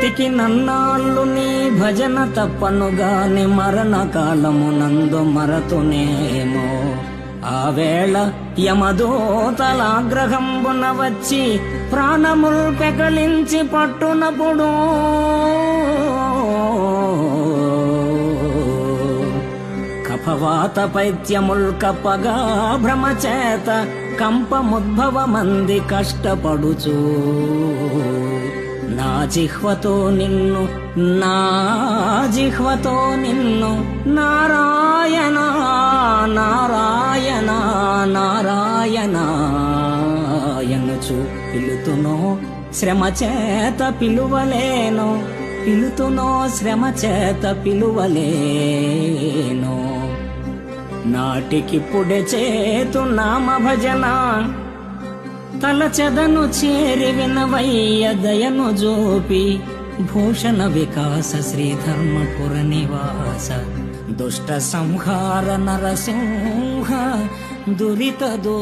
బ్రతికి నన్నాళ్ళు నీ భజన తప్పనుగాని మరణ కాలమునందు మరతునేమో. ఆ వేళ యమదూతలాగ్రహంబున వచ్చి ప్రాణముల్ పెకలించి పట్టునప్పుడు కఫవాత పైత్యముల్ కప్పగా భ్రమచేత కంపముద్భవమంది కష్టపడుచు నా జిహ్వతో నిన్ను నారాయణ నారాయణ నారాయణాయనుచు పిలుతునో శ్రమ చేత పిలువలేను. నాటికిప్పుడే చేతు నామ భజన తలచెదను చేరి వినవయ్య దయను జోపి. భూషణ వికాస శ్రీధర్మపుర నివాస దుష్ట సంహార నరసింహ దురిత దో